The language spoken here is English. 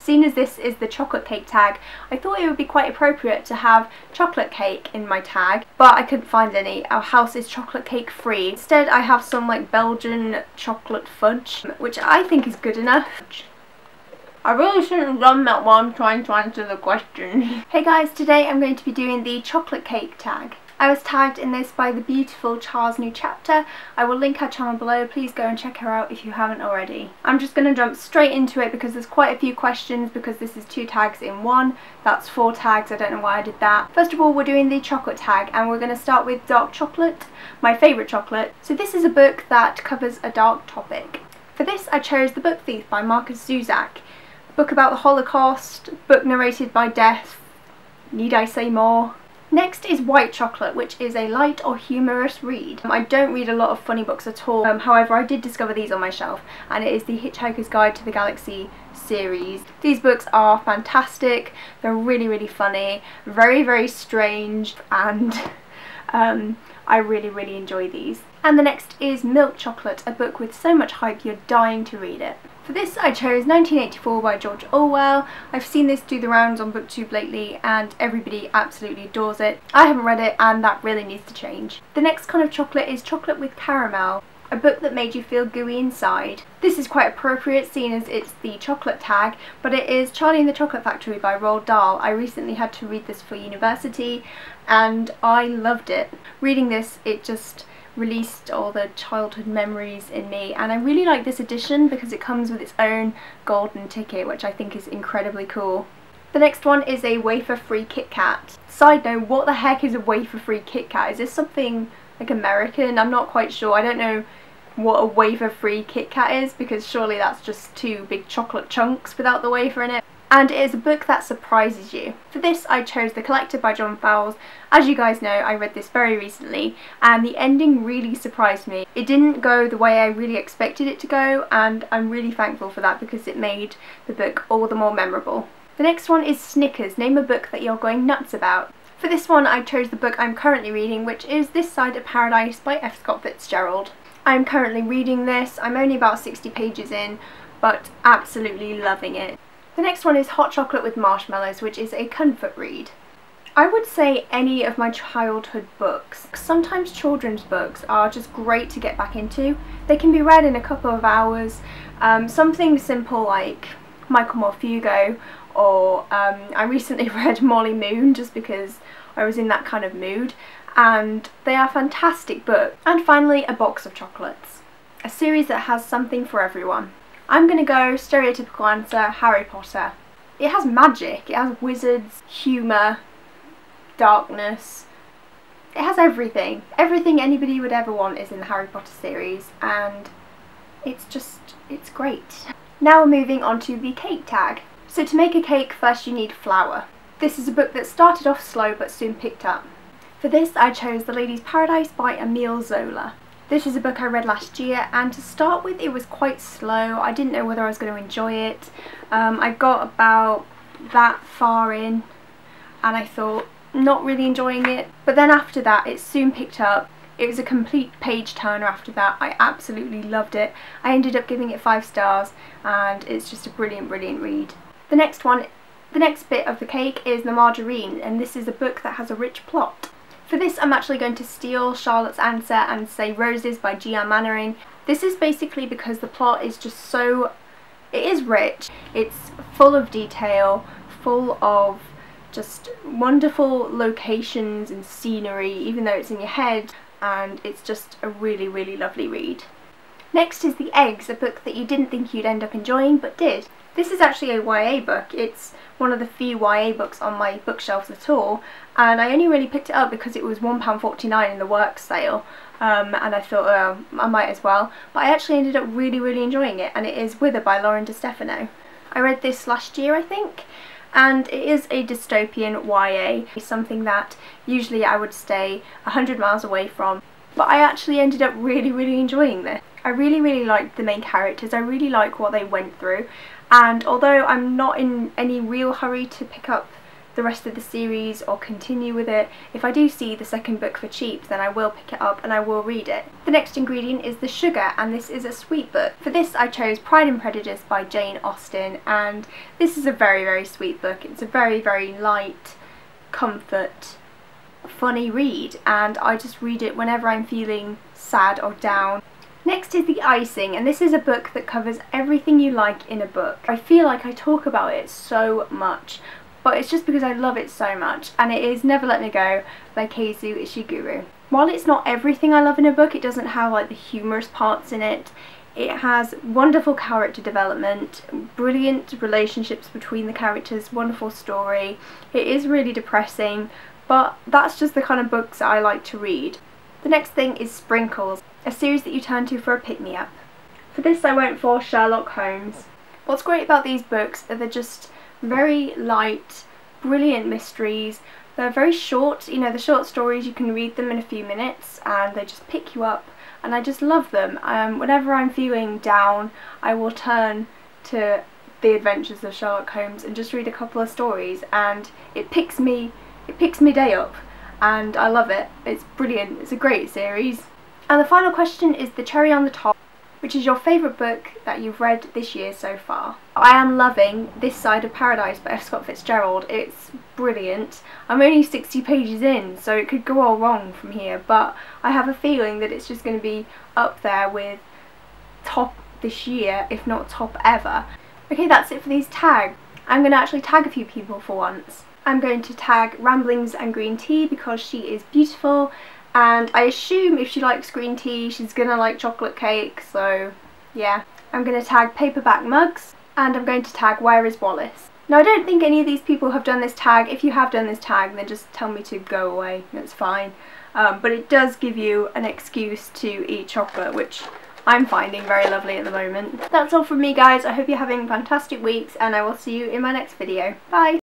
Seeing as this is the chocolate cake tag, I thought it would be quite appropriate to have chocolate cake in my tag, but I couldn't find any. Our house is chocolate cake free. Instead I have some like Belgian chocolate fudge, which I think is good enough. I really shouldn't have done that while I'm trying to answer the question. Hey guys, today I'm going to be doing the chocolate cake tag. I was tagged in this by the beautiful Untitled Chapter. I will link her channel below, please go and check her out if you haven't already. I'm just going to jump straight into it because there's quite a few questions because this is 2 tags in one. That's 4 tags, I don't know why I did that. First of all, we're doing the chocolate tag and we're going to start with dark chocolate, my favourite chocolate. So this is a book that covers a dark topic. For this I chose The Book Thief by Markus Zusak. A book about the Holocaust, book narrated by death. Need I say more? Next is white chocolate, which is a light or humorous read. I don't read a lot of funny books at all, however I did discover these on my shelf, and it is the Hitchhiker's Guide to the Galaxy series. These books are fantastic, they're really funny, very strange, and I really enjoy these. And the next is Milk Chocolate, a book with so much hype you're dying to read it. For this I chose 1984 by George Orwell. I've seen this do the rounds on BookTube lately and everybody absolutely adores it. I haven't read it and that really needs to change. The next kind of chocolate is Chocolate with Caramel, a book that made you feel gooey inside. This is quite appropriate seeing as it's the chocolate tag, but it is Charlie and the Chocolate Factory by Roald Dahl. I recently had to read this for university and I loved it. Reading this, it just released all the childhood memories in me, and I really like this edition because it comes with its own golden ticket, which I think is incredibly cool. The next one is a wafer-free Kit Kat. Side note, what the heck is a wafer-free Kit Kat? Is this something like American? I'm not quite sure. I don't know what a wafer-free Kit Kat is because surely that's just 2 big chocolate chunks without the wafer in it. And it is a book that surprises you. For this I chose The Collector by John Fowles. As you guys know, I read this very recently and the ending really surprised me. It didn't go the way I really expected it to go, and I'm really thankful for that because it made the book all the more memorable. The next one is Snickers, name a book that you're going nuts about. For this one I chose the book I'm currently reading, which is This Side of Paradise by F. Scott Fitzgerald. I'm currently reading this, I'm only about 60 pages in, but absolutely loving it. The next one is Hot Chocolate with Marshmallows, which is a comfort read. I would say any of my childhood books. Sometimes children's books are just great to get back into. They can be read in a couple of hours. Something simple like Michael Morfugo, or I recently read Molly Moon just because I was in that kind of mood, and they are fantastic books. And finally, A Box of Chocolates, a series that has something for everyone. I'm going to go stereotypical answer, Harry Potter. It has magic, it has wizards, humour, darkness. It has everything. Everything anybody would ever want is in the Harry Potter series, and it's great. Now we're moving on to the cake tag. So to make a cake, first you need flour. This is a book that started off slow but soon picked up. For this I chose The Lady's Paradise by Emile Zola. This is a book I read last year, and to start with it was quite slow. I didn't know whether I was going to enjoy it. I got about that far in and I thought, not really enjoying it. But then after that it soon picked up. It was a complete page turner after that. I absolutely loved it. I ended up giving it 5 stars and it's just a brilliant read. The next bit of the cake is The Margarine, and this is a book that has a rich plot. For this I'm actually going to steal Charlotte's answer and say Roses by G.R. Mannering. This is basically because the plot is just so, it is rich, it's full of detail, full of just wonderful locations and scenery even though it's in your head, and it's just a really lovely read. Next is The Eggs, a book that you didn't think you'd end up enjoying but did. This is actually a YA book. It's one of the few YA books on my bookshelves at all, and I only really picked it up because it was £1.49 in the work sale, and I thought, oh, I might as well. But I actually ended up really enjoying it, and it is Wither by Lauren DeStefano. I read this last year, I think, and it is a dystopian YA, something that usually I would stay 100 miles away from, but I actually ended up really enjoying this. I really liked the main characters, I really like what they went through, and although I'm not in any real hurry to pick up the rest of the series or continue with it. If I do see the second book for cheap, then I will pick it up and I will read it. The next ingredient is the sugar, and this is a sweet book. For this I chose Pride and Prejudice by Jane Austen, and this is a very, very sweet book. It's a very, very light, comfort, funny read, and I just read it whenever I'm feeling sad or down. Next is The Icing, and this is a book that covers everything you like in a book. I feel like I talk about it so much, but it's just because I love it so much, and it is Never Let Me Go by Keizu Ishiguro. While it's not everything I love in a book, it doesn't have like the humorous parts in it. It has wonderful character development, brilliant relationships between the characters, wonderful story. It is really depressing, but that's just the kind of books that I like to read. The next thing is Sprinkles, a series that you turn to for a pick-me-up. For this I went for Sherlock Holmes. What's great about these books are they're just very light, brilliant mysteries. They're very short, you know, the short stories, you can read them in a few minutes and they just pick you up, and I just love them. Whenever I'm feeling down, I will turn to The Adventures of Sherlock Holmes and just read a couple of stories, and it picks me day up, and I love it. It's brilliant. It's a great series. And the final question is the cherry on the top, which is your favourite book that you've read this year so far. I am loving This Side of Paradise by F. Scott Fitzgerald. It's brilliant. I'm only 60 pages in, so it could go all wrong from here, but I have a feeling that it's just going to be up there with top this year, if not top ever. Okay, that's it for these tags. I'm going to actually tag a few people for once. I'm going to tag Ramblings and Green Tea because she is beautiful, and I assume if she likes green tea she's gonna like chocolate cake, so yeah. I'm going to tag Paperback Mugs, and I'm going to tag Where is Wallace. Now I don't think any of these people have done this tag. If you have done this tag, then just tell me to go away, that's fine. But it does give you an excuse to eat chocolate, which I'm finding very lovely at the moment. That's all from me guys. I hope you're having fantastic weeks, and I will see you in my next video. Bye!